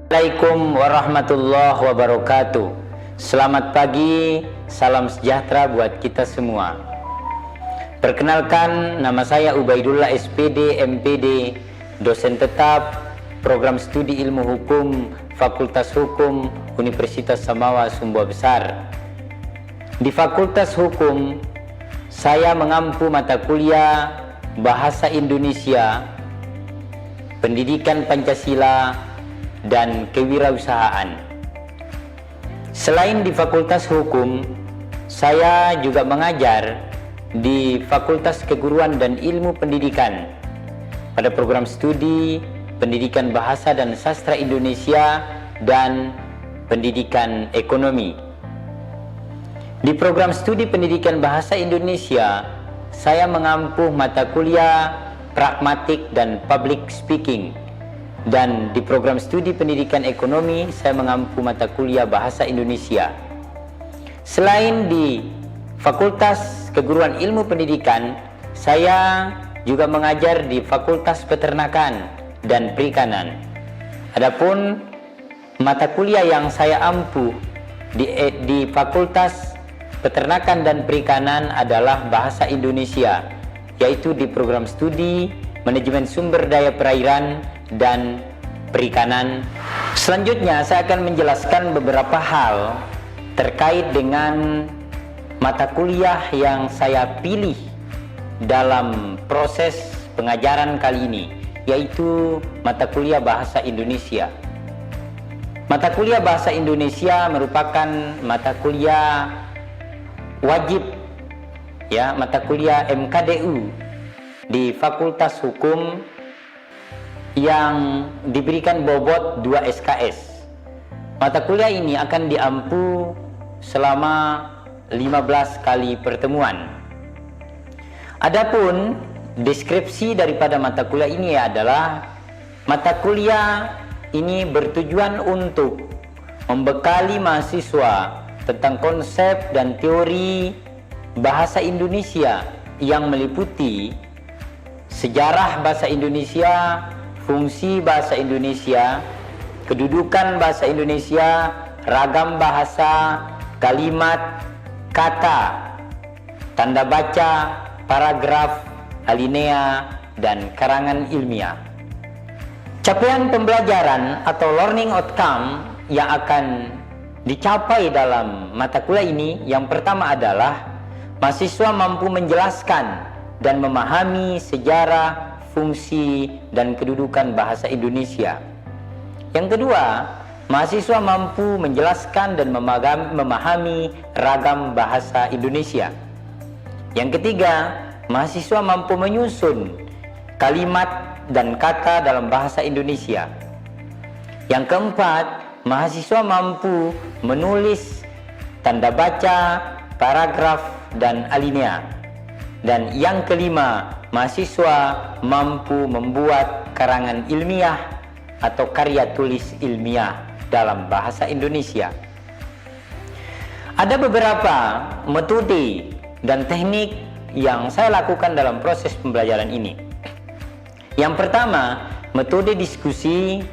Assalamualaikum warahmatullahi wabarakatuh. Selamat pagi, salam sejahtera buat kita semua. Perkenalkan, nama saya Ubaidullah SPD MPD, dosen tetap Program Studi Ilmu Hukum Fakultas Hukum Universitas Samawa Sumbawa Besar. Di Fakultas Hukum, saya mengampu mata kuliah Bahasa Indonesia, Pendidikan Pancasila, dan Kewirausahaan. Selain di Fakultas Hukum, saya juga mengajar di Fakultas Keguruan dan Ilmu Pendidikan pada program studi Pendidikan Bahasa dan Sastra Indonesia dan Pendidikan Ekonomi. Di program studi Pendidikan Bahasa Indonesia, saya mengampu mata kuliah Pragmatik dan Public Speaking. Dan di program studi Pendidikan Ekonomi, saya mengampu mata kuliah Bahasa Indonesia. Selain di Fakultas Keguruan Ilmu Pendidikan, saya juga mengajar di Fakultas Peternakan dan Perikanan. Adapun mata kuliah yang saya ampu di Fakultas Peternakan dan Perikanan adalah Bahasa Indonesia, yaitu di program studi Manajemen Sumber Daya Perairan dan Perikanan. Selanjutnya saya akan menjelaskan beberapa hal terkait dengan mata kuliah yang saya pilih dalam proses pengajaran kali ini, yaitu mata kuliah Bahasa Indonesia. Mata kuliah Bahasa Indonesia merupakan mata kuliah wajib, ya, mata kuliah MKDU di Fakultas Hukum yang diberikan bobot 2 SKS. Mata kuliah ini akan diampu selama 15 kali pertemuan. Adapun deskripsi daripada mata kuliah ini adalah mata kuliah ini bertujuan untuk membekali mahasiswa tentang konsep dan teori bahasa Indonesia yang meliputi sejarah bahasa Indonesia, fungsi bahasa Indonesia, kedudukan bahasa Indonesia, ragam bahasa, kalimat, kata, tanda baca, paragraf, alinea, dan karangan ilmiah. Capaian pembelajaran atau learning outcome yang akan dicapai dalam mata kuliah ini, yang pertama adalah mahasiswa mampu menjelaskan dan memahami sejarah, fungsi, dan kedudukan bahasa Indonesia. Yang kedua, mahasiswa mampu menjelaskan dan memahami ragam bahasa Indonesia. Yang ketiga, mahasiswa mampu menyusun kalimat dan kata dalam bahasa Indonesia. Yang keempat, mahasiswa mampu menulis tanda baca, paragraf, dan alinea. Dan yang kelima, mahasiswa mampu membuat karangan ilmiah atau karya tulis ilmiah dalam bahasa Indonesia. Ada beberapa metode dan teknik yang saya lakukan dalam proses pembelajaran ini. Yang pertama, metode diskusi,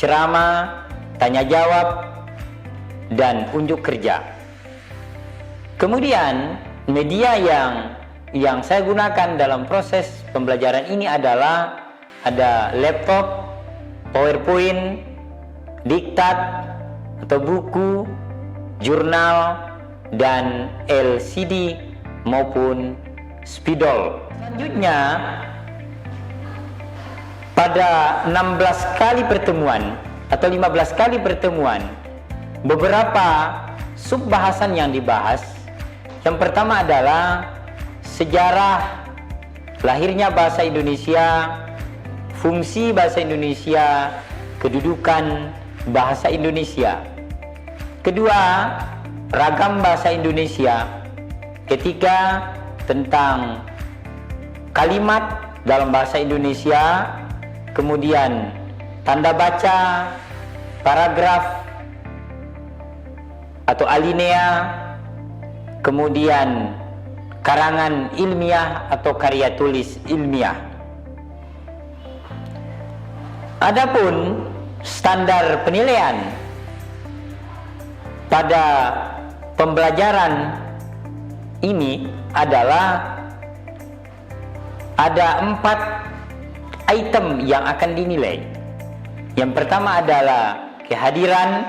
ceramah, tanya jawab, dan unjuk kerja. Kemudian media yang saya gunakan dalam proses pembelajaran ini adalah ada laptop, PowerPoint, diktat atau buku, jurnal, dan LCD maupun spidol. Selanjutnya, pada 16 kali pertemuan atau 15 kali pertemuan, beberapa subbahasan yang dibahas. Yang pertama adalah sejarah lahirnya bahasa Indonesia, fungsi bahasa Indonesia, kedudukan bahasa Indonesia. Kedua, ragam bahasa Indonesia. Ketiga, tentang kalimat dalam bahasa Indonesia. Kemudian tanda baca, paragraf atau alinea, kemudian karangan ilmiah atau karya tulis ilmiah. Adapun standar penilaian pada pembelajaran ini adalah ada 4 item yang akan dinilai. Yang pertama adalah kehadiran,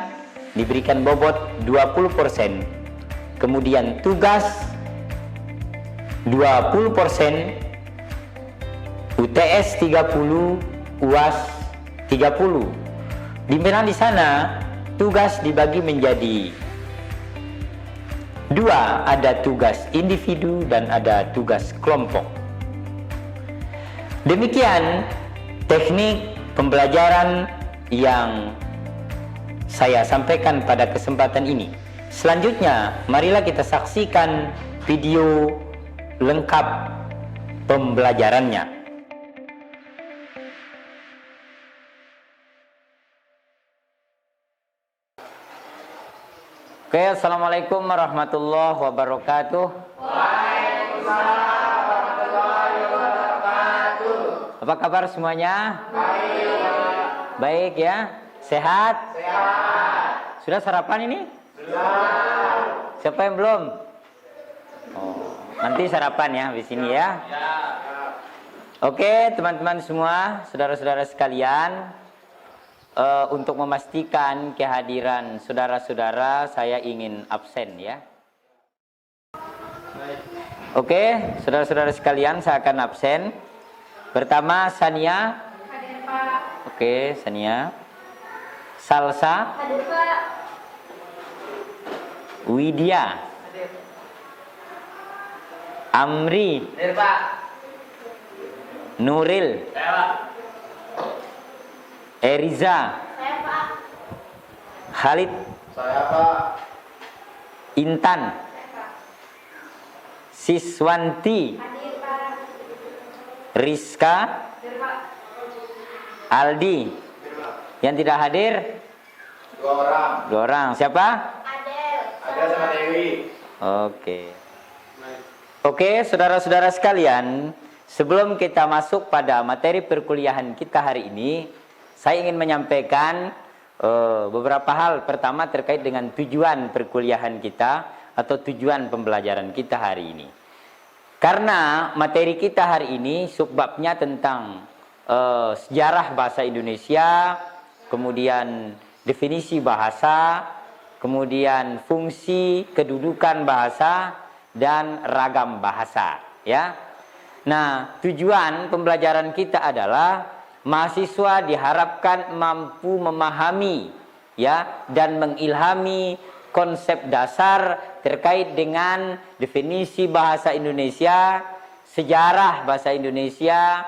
diberikan bobot 20%, kemudian tugas 20%, UTS 30, UAS 30. Di mana di sana tugas dibagi menjadi 2, ada tugas individu dan ada tugas kelompok. Demikian teknik pembelajaran yang saya sampaikan pada kesempatan ini. Selanjutnya, marilah kita saksikan video lengkap pembelajarannya. Oke, assalamualaikum warahmatullahi wabarakatuh. Waalaikumsalam warahmatullahi wabarakatuh. Apa kabar semuanya? Baik. Baik ya? Sehat? Sehat. Sudah sarapan ini? Sudah. Siapa yang belum? Oh, nanti sarapan ya habis ini ya. Ya. Oke, teman-teman semua, saudara-saudara sekalian, untuk memastikan kehadiran saudara-saudara, saya ingin absen ya. Oke, saudara-saudara sekalian, saya akan absen. Pertama, Sania. Hadir, Pak. Oke, Sania. Salsa. Hadir, Pak. Widya. Hadir. Amri. Hadir, Pak. Nuril. Saya, Pak. Eriza. Saya, Pak. Khalid. Saya, Pak. Intan. Saya, Pak. Siswanti. Hadir, Pak. Rizka. Hadir, Pak. Aldi. Hadir, Pak. Yang tidak hadir? 2 orang. 2 orang. Siapa? Adel. Adel sama Dewi. Oke. Oke, saudara-saudara sekalian, sebelum kita masuk pada materi perkuliahan kita hari ini, saya ingin menyampaikan beberapa hal. Pertama, terkait dengan tujuan perkuliahan kita atau tujuan pembelajaran kita hari ini. Karena materi kita hari ini subbabnya tentang sejarah bahasa Indonesia, kemudian definisi bahasa, kemudian fungsi kedudukan bahasa dan ragam bahasa, ya. Nah, tujuan pembelajaran kita adalah mahasiswa diharapkan mampu memahami ya dan mengilhami konsep dasar terkait dengan definisi bahasa Indonesia, sejarah bahasa Indonesia,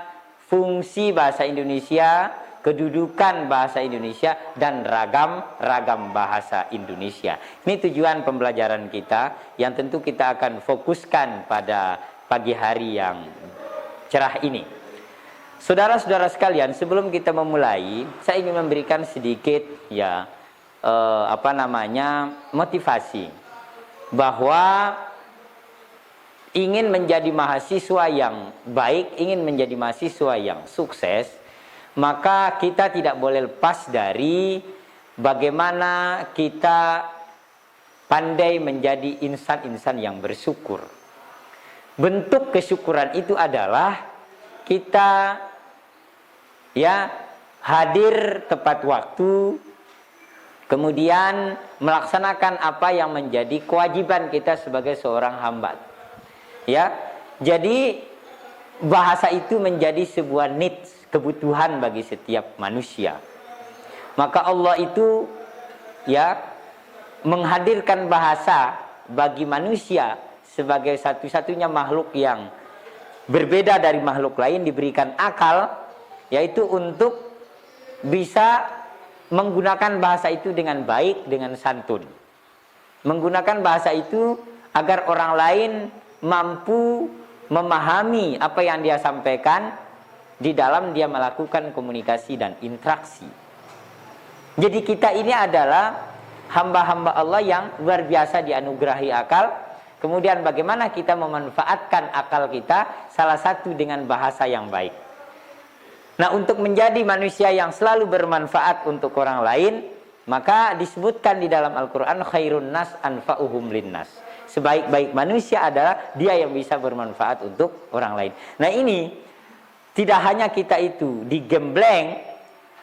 fungsi bahasa Indonesia, kedudukan bahasa Indonesia dan ragam bahasa Indonesia. Ini tujuan pembelajaran kita yang tentu kita akan fokuskan pada pagi hari yang cerah ini. Saudara-saudara sekalian, sebelum kita memulai, saya ingin memberikan sedikit ya motivasi bahwa ingin menjadi mahasiswa yang baik, ingin menjadi mahasiswa yang sukses, maka kita tidak boleh lepas dari bagaimana kita pandai menjadi insan-insan yang bersyukur. Bentuk kesyukuran itu adalah kita ya hadir tepat waktu, kemudian melaksanakan apa yang menjadi kewajiban kita sebagai seorang hamba. Ya, jadi bahasa itu menjadi sebuah needs, kebutuhan bagi setiap manusia. Maka Allah itu ya menghadirkan bahasa bagi manusia sebagai satu-satunya makhluk yang berbeda dari makhluk lain, diberikan akal, yaitu untuk bisa menggunakan bahasa itu dengan baik, dengan santun. Menggunakan bahasa itu agar orang lain mampu memahami apa yang dia sampaikan di dalam dia melakukan komunikasi dan interaksi. Jadi kita ini adalah hamba-hamba Allah yang luar biasa dianugerahi akal. Kemudian bagaimana kita memanfaatkan akal kita, salah satu dengan bahasa yang baik. Nah, untuk menjadi manusia yang selalu bermanfaat untuk orang lain, maka disebutkan di dalam Al-Quran, khairun nas anfa'uhum linnas. Sebaik-baik manusia adalah dia yang bisa bermanfaat untuk orang lain. Nah, ini tidak hanya kita itu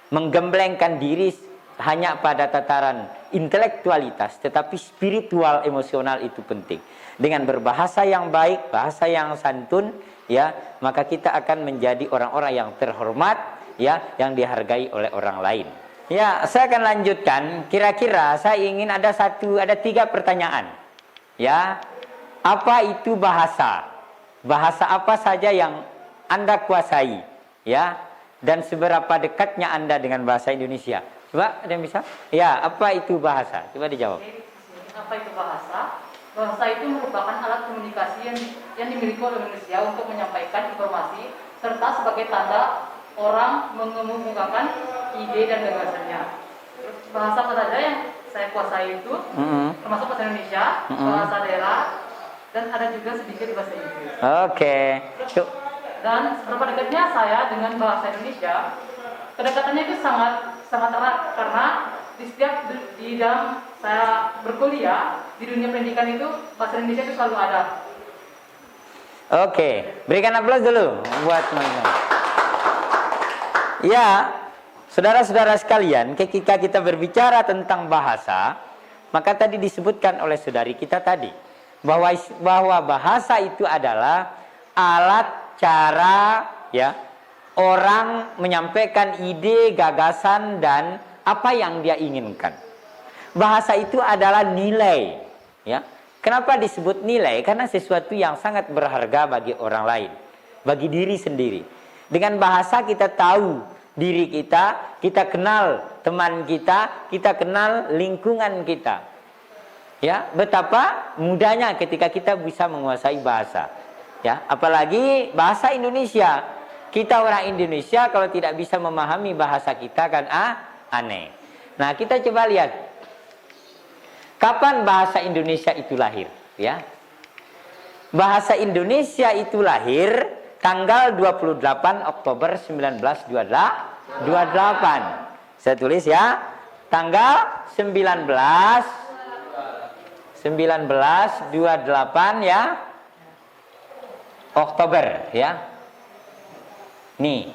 menggemblengkan diri hanya pada tataran intelektualitas, tetapi spiritual, emosional itu penting. Dengan berbahasa yang baik, bahasa yang santun, ya, maka kita akan menjadi orang-orang yang terhormat, ya, yang dihargai oleh orang lain. Ya, saya akan lanjutkan. Kira-kira saya ingin ada 3 pertanyaan. Ya, apa itu bahasa? Bahasa apa saja yang Anda kuasai? Ya, dan seberapa dekatnya Anda dengan bahasa Indonesia? Coba, ada yang bisa? Ya, apa itu bahasa? Coba dijawab. Apa itu bahasa? Bahasa itu merupakan alat komunikasi yang dimiliki oleh manusia untuk menyampaikan informasi serta sebagai tanda orang mengemukakan ide dan gagasannya. Bahasa apa saja yang saya kuasai itu, termasuk bahasa Indonesia, bahasa daerah, dan ada juga sedikit bahasa Inggris. Oke. Dan seberapa dekatnya saya dengan bahasa Indonesia? Kedekatannya itu sangat erat, karena di setiap bidang saya berkuliah di dunia pendidikan itu bahasa Indonesia itu selalu ada. Oke, berikan aplaus dulu buat teman-teman. Ya, saudara-saudara sekalian, ketika kita berbicara tentang bahasa, maka tadi disebutkan oleh saudari kita tadi bahwa bahasa itu adalah alat cara, ya, orang menyampaikan ide, gagasan, dan apa yang dia inginkan. Bahasa itu adalah nilai, ya. Kenapa disebut nilai? Karena sesuatu yang sangat berharga bagi orang lain, bagi diri sendiri. Dengan bahasa kita tahu diri kita, kita kenal teman kita kenal lingkungan kita. Ya, betapa mudahnya ketika kita bisa menguasai bahasa. Ya, apalagi bahasa Indonesia. Kita orang Indonesia kalau tidak bisa memahami bahasa kita kan aneh. Nah, kita coba lihat kapan bahasa Indonesia itu lahir, ya. Bahasa Indonesia itu lahir tanggal 28 Oktober 1928. Saya tulis ya, tanggal 1928 ya, Oktober ya. Nih,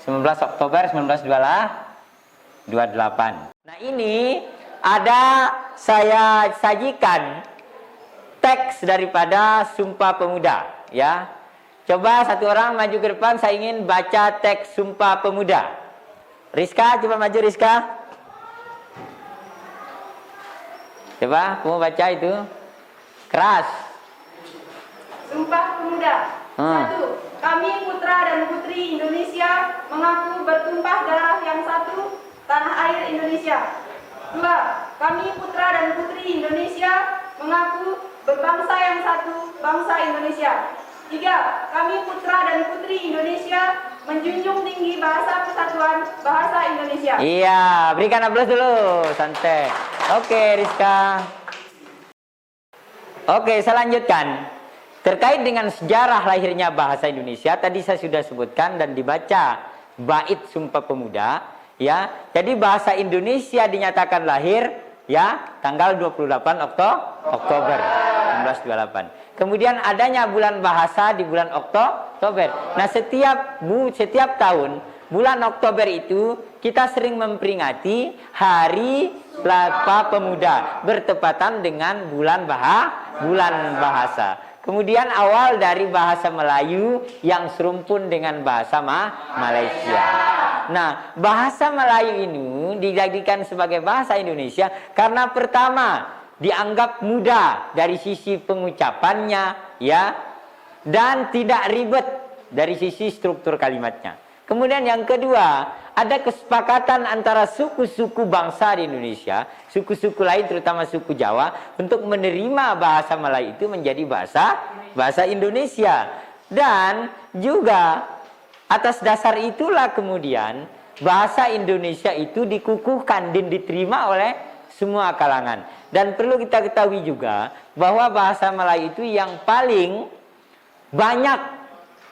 19 Oktober 1928. Nah, ini ada saya sajikan teks daripada Sumpah Pemuda, ya. Coba satu orang maju ke depan, saya ingin baca teks Sumpah Pemuda. Rizka, coba maju Rizka. Coba, kamu baca itu. Keras. Sumpah Pemuda. 1. Kami putra dan putri Indonesia mengaku bertumpah darah yang satu, tanah air Indonesia. 2. Kami putra dan putri Indonesia mengaku berbangsa yang satu, bangsa Indonesia. 3. Kami putra dan putri Indonesia menjunjung tinggi bahasa persatuan, bahasa Indonesia. Iya, berikan aplaus dulu, santai. Oke, Rizka. Oke, saya lanjutkan. Terkait dengan sejarah lahirnya bahasa Indonesia, tadi saya sudah sebutkan dan dibaca bait Sumpah Pemuda, ya. Jadi bahasa Indonesia dinyatakan lahir, ya, tanggal 28 Oktober 1928. Kemudian adanya bulan bahasa di bulan Oktober. Nah, setiap tahun bulan Oktober itu kita sering memperingati Hari Pemuda bertepatan dengan bulan bahasa. Kemudian awal dari bahasa Melayu yang serumpun dengan bahasa Malaysia. Nah, bahasa Melayu ini dijadikan sebagai bahasa Indonesia karena pertama dianggap mudah dari sisi pengucapannya, ya, dan tidak ribet dari sisi struktur kalimatnya. Kemudian yang kedua, ada kesepakatan antara suku-suku bangsa di Indonesia, suku-suku lain terutama suku Jawa, untuk menerima bahasa Melayu itu menjadi bahasa Indonesia. Dan juga atas dasar itulah kemudian bahasa Indonesia itu dikukuhkan dan diterima oleh semua kalangan. Dan perlu kita ketahui juga bahwa bahasa Melayu itu yang paling banyak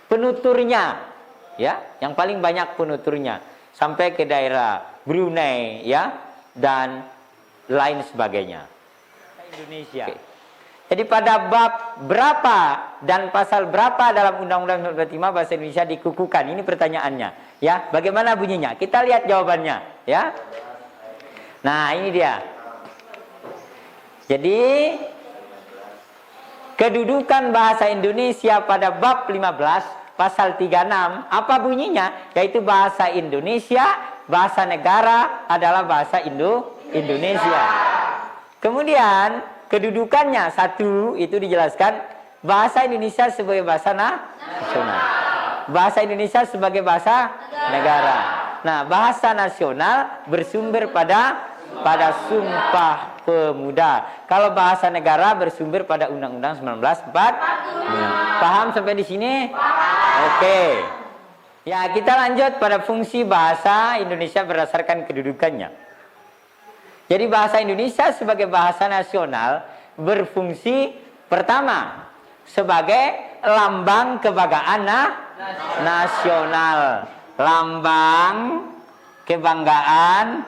penuturnya, ya, yang paling banyak penuturnya sampai ke daerah Brunei, ya, dan lain sebagainya. Indonesia. Oke. Jadi pada bab berapa dan pasal berapa dalam Undang-Undang 45 Bahasa Indonesia dikukuhkan? Ini pertanyaannya, ya. Bagaimana bunyinya? Kita lihat jawabannya, ya. Nah, ini dia. Jadi kedudukan bahasa Indonesia pada bab 15 pasal 36 apa bunyinya? Yaitu bahasa Indonesia, bahasa negara adalah bahasa Indonesia. Kemudian kedudukannya satu itu dijelaskan bahasa Indonesia sebagai bahasa nasional. Bahasa Indonesia sebagai bahasa negara. Nah, bahasa nasional bersumber pada Sumpah Pemuda. Kalau bahasa negara bersumber pada Undang-Undang 1945. Paham sampai di sini? Oke. Ya, kita lanjut pada fungsi bahasa Indonesia berdasarkan kedudukannya. Jadi bahasa Indonesia sebagai bahasa nasional berfungsi pertama sebagai lambang kebanggaan nasional. Lambang kebanggaan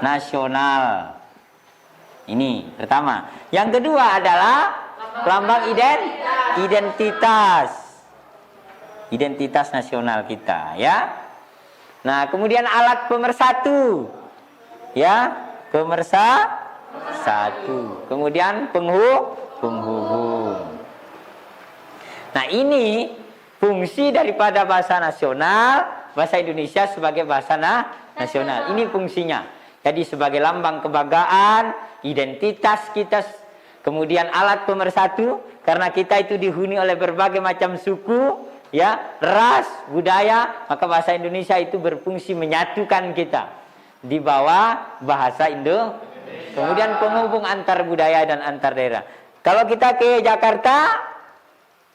nasional. Ini pertama. Yang kedua adalah lambang identitas. Identitas nasional kita, ya. Nah, kemudian alat pemersatu. Ya, pemersatu. Kemudian penghubung. Nah, ini fungsi daripada bahasa nasional, bahasa Indonesia sebagai bahasa nasional. Ini fungsinya. Jadi sebagai lambang kebanggaan, identitas kita, kemudian alat pemersatu karena kita itu dihuni oleh berbagai macam suku, ya, ras, budaya, maka bahasa Indonesia itu berfungsi menyatukan kita di bawah bahasa Indo. Kemudian penghubung antar budaya dan antar daerah. Kalau kita ke Jakarta,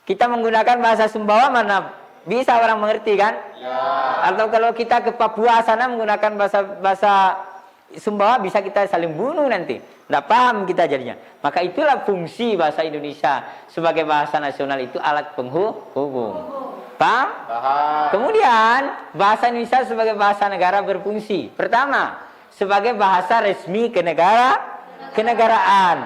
kita menggunakan bahasa Sumbawa, mana bisa orang mengerti kan? Ya. Atau kalau kita ke Papua sana menggunakan bahasa Sumbawa, bisa kita saling bunuh nanti. Tidak paham kita jadinya. Maka itulah fungsi bahasa Indonesia sebagai bahasa nasional, itu alat penghubung. Paham? Paham. Kemudian bahasa Indonesia sebagai bahasa negara berfungsi. Pertama, sebagai bahasa resmi kenegaraan.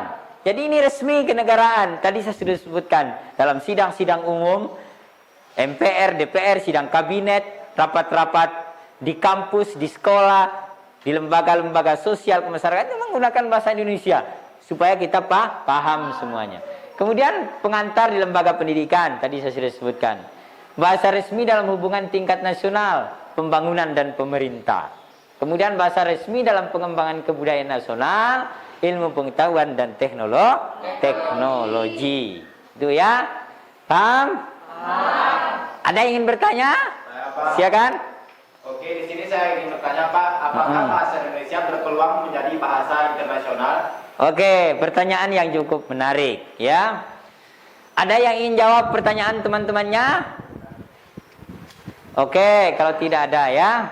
Jadi ini resmi kenegaraan. Tadi saya sudah sebutkan dalam sidang-sidang umum, MPR, DPR, sidang kabinet, rapat-rapat di kampus, di sekolah, di lembaga-lembaga sosial kemasyarakatan menggunakan bahasa Indonesia supaya kita paham semuanya. Kemudian pengantar di lembaga pendidikan, tadi saya sudah sebutkan. Bahasa resmi dalam hubungan tingkat nasional, pembangunan dan pemerintah. Kemudian bahasa resmi dalam pengembangan kebudayaan nasional, ilmu pengetahuan dan teknologi. Itu ya. Paham? Ada yang ingin bertanya? Silakan. Oke, di sini saya ingin bertanya, Pak, apakah bahasa Indonesia berpeluang menjadi bahasa internasional? Oke, pertanyaan yang cukup menarik, ya. Ada yang ingin jawab pertanyaan teman-temannya? Oke, kalau tidak ada, ya.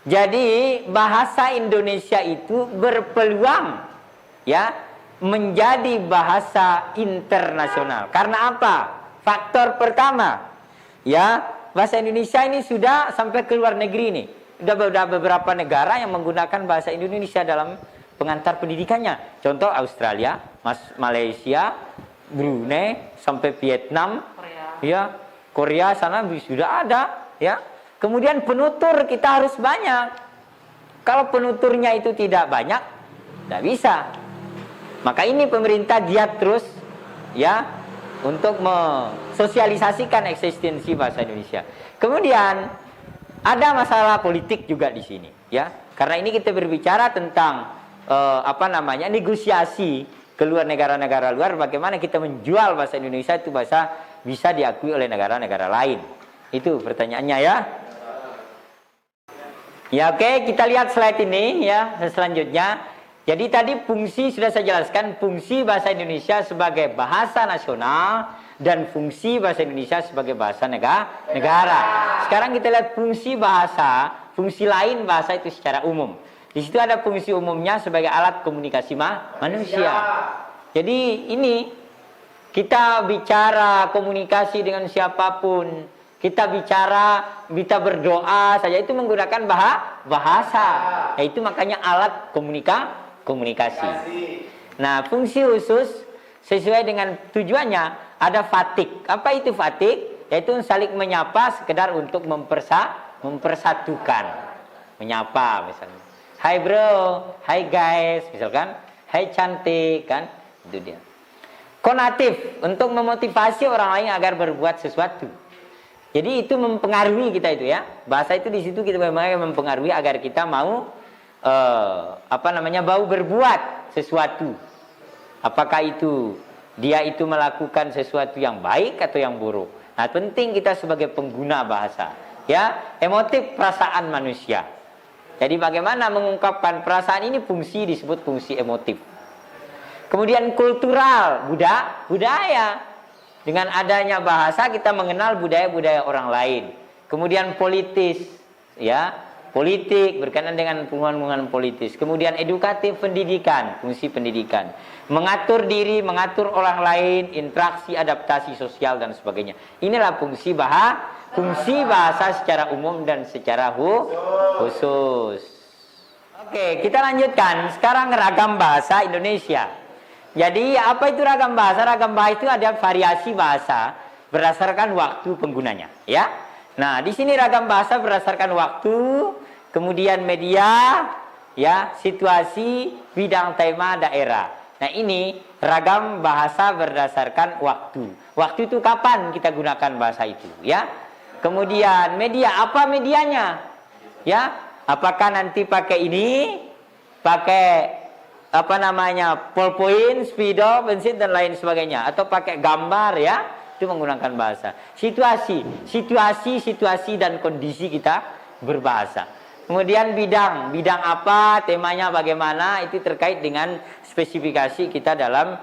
Jadi bahasa Indonesia itu berpeluang, ya, menjadi bahasa internasional. Karena apa? Faktor pertama, ya, bahasa Indonesia ini sudah sampai ke luar negeri nih. Sudah beberapa negara yang menggunakan bahasa Indonesia dalam pengantar pendidikannya. Contoh Australia, Malaysia, Brunei, sampai Vietnam, ya, Korea sana sudah ada, ya. Kemudian penutur kita harus banyak. Kalau penuturnya itu tidak banyak, tidak bisa. Maka ini pemerintah giat terus, ya, untuk mensosialisasikan eksistensi bahasa Indonesia. Kemudian ada masalah politik juga di sini, ya. Karena ini kita berbicara tentang negosiasi ke luar negara-negara luar, bagaimana kita menjual bahasa Indonesia itu bahasa bisa diakui oleh negara-negara lain. Itu pertanyaannya, ya. Ya, oke, kita lihat slide ini, ya, selanjutnya. Jadi tadi fungsi sudah saya jelaskan, fungsi bahasa Indonesia sebagai bahasa nasional dan fungsi bahasa Indonesia sebagai bahasa negara. Sekarang kita lihat fungsi bahasa, fungsi lain bahasa itu secara umum. Di situ ada fungsi umumnya sebagai alat komunikasi manusia. Jadi ini kita bicara komunikasi dengan siapapun, Kita bicara, kita berdoa saja itu menggunakan bahasa. Yaitu makanya alat komunikasi. Nah, fungsi khusus sesuai dengan tujuannya ada fatik. Apa itu fatik? Yaitu saling menyapa sekedar untuk mempersatukan. Menyapa misalnya. Hai bro, hai guys, misalkan. Hai cantik, kan? Itu dia. Konatif untuk memotivasi orang lain agar berbuat sesuatu. Jadi itu mempengaruhi kita itu ya. Bahasa itu di situ kita memang mempengaruhi agar kita mau mau berbuat sesuatu. Apakah itu dia itu melakukan sesuatu yang baik atau yang buruk. Nah, penting kita sebagai pengguna bahasa, ya, emotif perasaan manusia. Jadi bagaimana mengungkapkan perasaan ini fungsi disebut fungsi emotif. Kemudian kultural, budaya. Dengan adanya bahasa kita mengenal budaya-budaya orang lain. Kemudian politis, ya, politik berkaitan dengan hubungan-hubungan politis. Kemudian edukatif, pendidikan, fungsi pendidikan. Mengatur diri, mengatur orang lain, interaksi, adaptasi sosial dan sebagainya. Inilah fungsi bahasa secara umum dan secara khusus. Oke, kita lanjutkan. Sekarang ragam bahasa Indonesia. Jadi apa itu ragam bahasa? Ragam bahasa itu ada variasi bahasa berdasarkan waktu penggunanya, ya. Nah, di sini ragam bahasa berdasarkan waktu, kemudian media, ya, situasi, bidang, tema, daerah. Nah, ini ragam bahasa berdasarkan waktu. Waktu itu kapan kita gunakan bahasa itu, ya. Kemudian media, apa medianya? Ya, apakah nanti pakai ini, pakai ballpoint, spidol, pensil dan lain sebagainya, atau pakai gambar, ya, itu menggunakan bahasa. Situasi dan kondisi kita berbahasa. Kemudian bidang apa, temanya bagaimana, itu terkait dengan spesifikasi kita dalam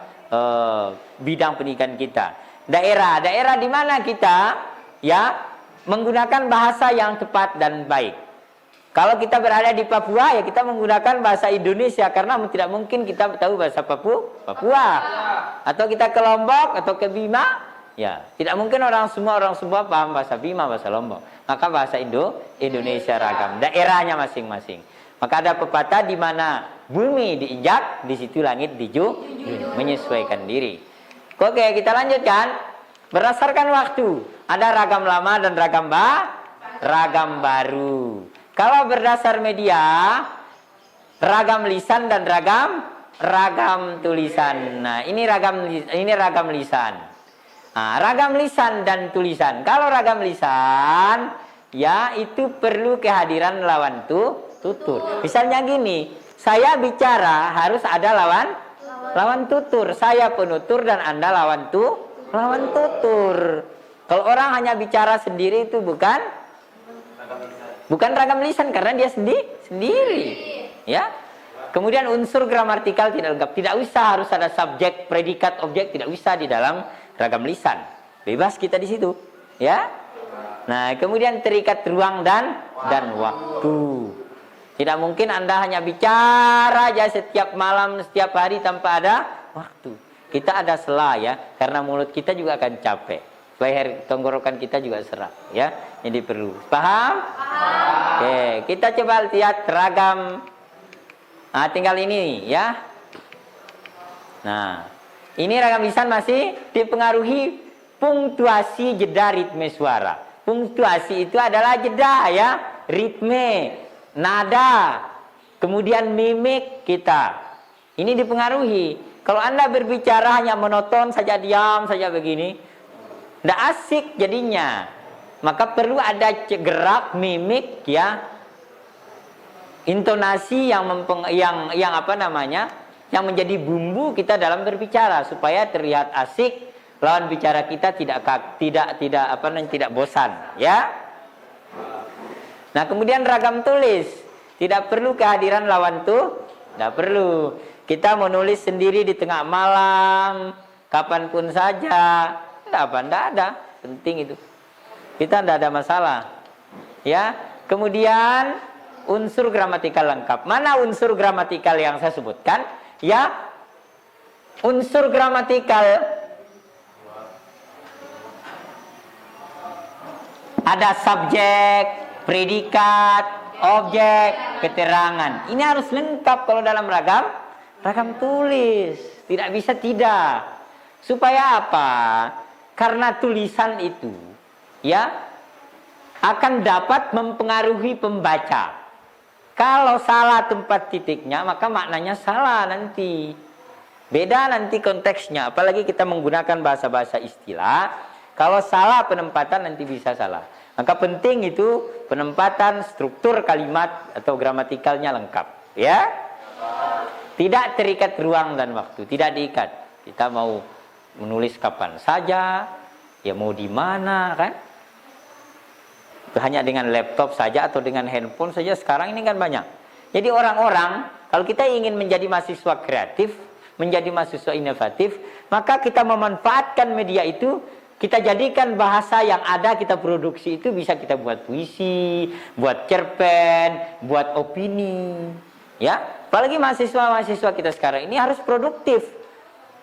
bidang pendidikan kita. Daerah di mana kita, ya, menggunakan bahasa yang tepat dan baik. Kalau kita berada di Papua, ya kita menggunakan bahasa Indonesia karena tidak mungkin kita tahu bahasa Papua. Atau kita ke Lombok atau ke Bima, ya tidak mungkin orang semua paham bahasa Bima, bahasa Lombok. Maka bahasa Indonesia ragam, daerahnya masing-masing. Maka ada pepatah di mana bumi diinjak, di situ langit dijunjung, menyesuaikan diri. Oke, kita lanjutkan. Berdasarkan waktu, ada ragam lama dan ragam baru. Kalau berdasar media, ragam lisan dan ragam tulisan. Nah, ini ragam lisan. Nah, ragam lisan dan tulisan. Kalau ragam lisan, ya itu perlu kehadiran lawan tutur. Misalnya gini, saya bicara harus ada lawan tutur. Saya penutur dan Anda lawan tutur. Kalau orang hanya bicara sendiri itu bukan ragam lisan karena dia sendiri, ya. Kemudian unsur gramatikal tidak lengkap, tidak usah harus ada subjek, predikat, objek, tidak usah di dalam ragam lisan. Bebas kita di situ, ya. Nah, kemudian terikat ruang dan waktu. Tidak mungkin Anda hanya bicara aja setiap malam, setiap hari tanpa ada waktu. Kita ada sela, ya, karena mulut kita juga akan capek. Leher tenggorokan kita juga serak, ya. Jadi perlu. Paham? Oke, kita coba lihat ragam. Nah, tinggal ini, ya. Nah, ini ragam lisan masih dipengaruhi punktuasi, jeda, ritme suara. Punktuasi itu adalah jeda, ya, ritme, nada, kemudian mimik kita. Ini dipengaruhi. Kalau Anda berbicara hanya monoton saja, diam saja begini, tidak asik jadinya. Maka perlu ada gerak, mimik, ya, intonasi yang menjadi bumbu kita dalam berbicara supaya terlihat asik, lawan bicara kita tidak bosan, ya. Nah, kemudian ragam tulis, tidak perlu kehadiran lawan tidak perlu. Kita menulis sendiri di tengah malam, kapanpun saja. Tidak ada, penting itu. Kita tidak ada masalah, ya. Kemudian unsur gramatikal lengkap. Mana unsur gramatikal yang saya sebutkan? Ya, unsur gramatikal Ada subjek, predikat, objek, keterangan. Ini harus lengkap kalau dalam ragam tulis. Tidak bisa tidak. Supaya apa? Karena tulisan itu ya akan dapat mempengaruhi pembaca. Kalau salah tempat titiknya, maka maknanya salah nanti. Beda nanti konteksnya, apalagi kita menggunakan bahasa-bahasa istilah. Kalau salah penempatan nanti bisa salah. Maka penting itu penempatan struktur kalimat atau gramatikalnya lengkap, ya. Tidak terikat ruang dan waktu, tidak diikat. Kita mau menulis kapan saja, ya mau di mana kan? Hanya dengan laptop saja atau dengan handphone saja sekarang ini kan banyak. Jadi orang-orang kalau kita ingin menjadi mahasiswa kreatif, menjadi mahasiswa inovatif, maka kita memanfaatkan media itu, kita jadikan bahasa yang ada kita produksi itu bisa kita buat puisi, buat cerpen, buat opini, ya. Apalagi mahasiswa-mahasiswa kita sekarang ini harus produktif.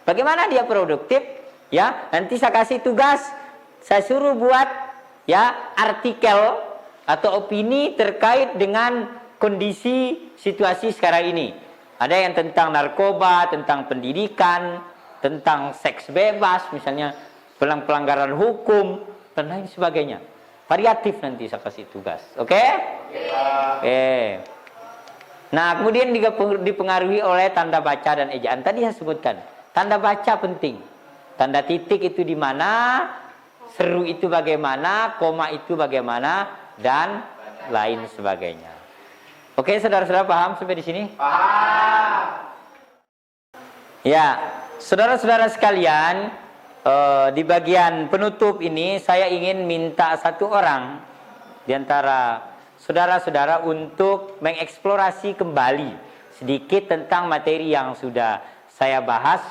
Bagaimana dia produktif? Ya, nanti saya kasih tugas, saya suruh buat ya artikel atau opini terkait dengan kondisi situasi sekarang ini. Ada yang tentang narkoba, tentang pendidikan, tentang seks bebas, misalnya pelanggaran hukum, dan lain sebagainya. Variatif nanti saya kasih tugas. Oke? Oke. Nah, kemudian dipengaruhi oleh tanda baca dan ejaan. Tadi saya sebutkan, tanda baca penting. Tanda titik itu di mana, seru itu bagaimana, koma itu bagaimana, dan lain sebagainya. Oke, saudara-saudara paham sampai di sini? Paham. Ya, saudara-saudara sekalian, di bagian penutup ini saya ingin minta satu orang di antara saudara-saudara untuk mengeksplorasi kembali sedikit tentang materi yang sudah saya bahas,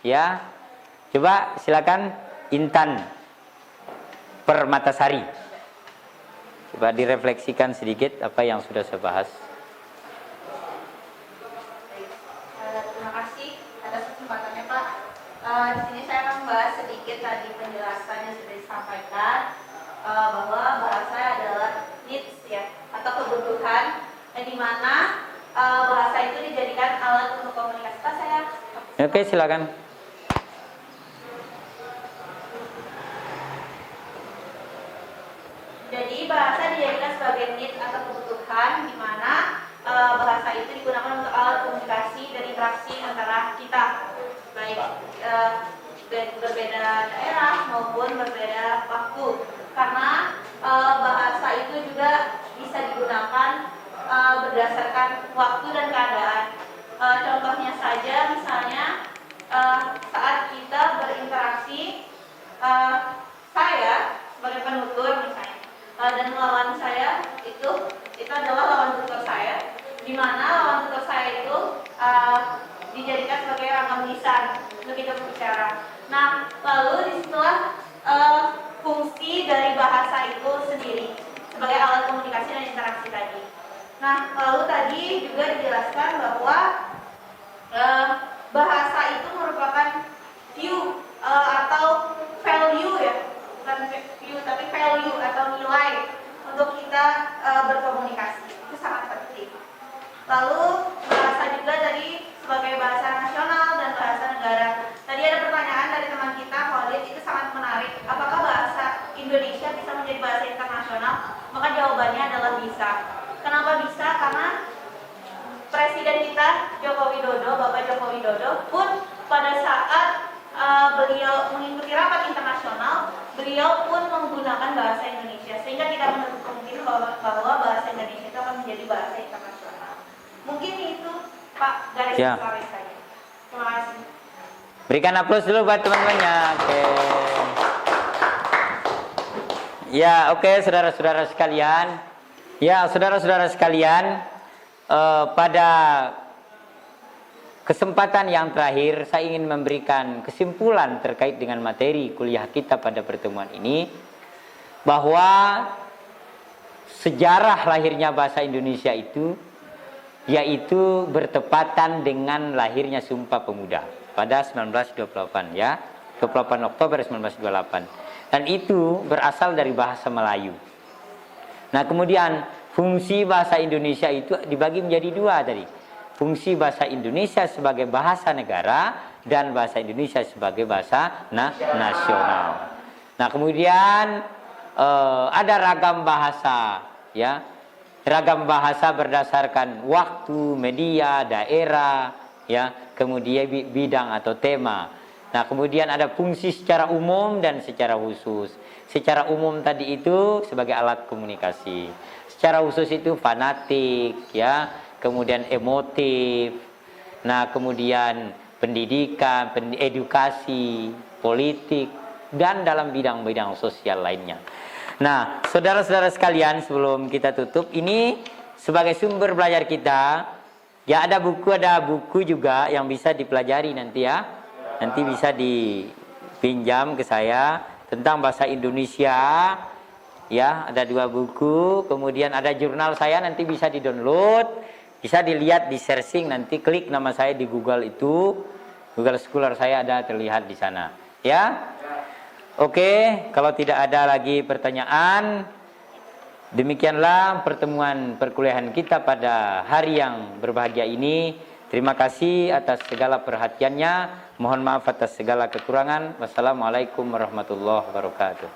ya. Coba silakan Intan Permatasari. Coba direfleksikan sedikit apa yang sudah saya bahas. Terima kasih atas kesempatannya, Pak. Di sini saya akan membahas sedikit tadi penjelasan yang sudah disampaikan bahwa bahasa adalah needs ya atau kebutuhan di mana bahasa itu dijadikan alat untuk komunikasi. Pak, saya. Oke, silakan. Jadi bahasa dijadikan sebagai need atau kebutuhan di mana bahasa itu digunakan untuk alat komunikasi dan interaksi antara kita, baik berbeda daerah maupun berbeda waktu. Karena bahasa itu juga bisa digunakan berdasarkan waktu dan keadaan. Contohnya saja, misalnya saat kita berinteraksi, saya sebagai penutur misalnya. Dan lawan saya itu adalah lawan tutor saya, di mana lawan tutor saya itu dijadikan sebagai rangkap lisan untuk kita berbicara. Nah, lalu disitulah fungsi dari bahasa itu sendiri sebagai alat komunikasi dan interaksi tadi. Nah, lalu tadi juga dijelaskan bahwa bahasa itu merupakan view atau value ya. Bukan view tapi value atau nilai untuk kita berkomunikasi, itu sangat penting. Lalu bahasa juga tadi sebagai bahasa nasional dan bahasa negara. Tadi ada pertanyaan dari teman kita, Khalid, itu sangat menarik. Apakah bahasa Indonesia bisa menjadi bahasa internasional? Maka jawabannya adalah bisa. Kenapa bisa? Karena Presiden kita Bapak Joko Widodo pun pada saat beliau mengikuti rapat internasional, beliau pun menggunakan bahasa Indonesia, sehingga tidak menutup kemungkinan bahwa bahasa Indonesia itu akan menjadi bahasa internasional. Mungkin itu Pak garis besarnya saja. Terima kasih. Berikan aplaus dulu buat teman-temannya. Oke. Ya, oke, saudara-saudara sekalian. Ya, saudara-saudara sekalian, pada kesempatan yang terakhir saya ingin memberikan kesimpulan terkait dengan materi kuliah kita pada pertemuan ini, bahwa sejarah lahirnya bahasa Indonesia itu yaitu bertepatan dengan lahirnya Sumpah Pemuda pada 1928 ya. 28 Oktober 1928. Dan itu berasal dari bahasa Melayu. Nah, kemudian fungsi bahasa Indonesia itu dibagi menjadi dua tadi. Fungsi bahasa Indonesia sebagai bahasa negara dan bahasa Indonesia sebagai bahasa nasional. Nah, kemudian ada ragam bahasa, ya. Ragam bahasa berdasarkan waktu, media, daerah, ya, kemudian bidang atau tema. Nah, kemudian ada fungsi secara umum dan secara khusus. Secara umum tadi itu sebagai alat komunikasi. Secara khusus itu fanatik, ya, kemudian emotif. Nah, kemudian pendidikan, edukasi, politik, dan dalam bidang-bidang sosial lainnya. Nah, saudara-saudara sekalian, sebelum kita tutup, ini sebagai sumber belajar kita, ya ada buku juga yang bisa dipelajari nanti ya. Nanti bisa dipinjam ke saya tentang bahasa Indonesia. Ya, ada 2 buku, kemudian ada jurnal saya nanti bisa di-download, bisa dilihat di searching, nanti klik nama saya di Google itu. Google Scholar saya ada terlihat di sana. Ya. Oke, kalau tidak ada lagi pertanyaan, demikianlah pertemuan perkuliahan kita pada hari yang berbahagia ini. Terima kasih atas segala perhatiannya. Mohon maaf atas segala kekurangan. Wassalamualaikum warahmatullahi wabarakatuh.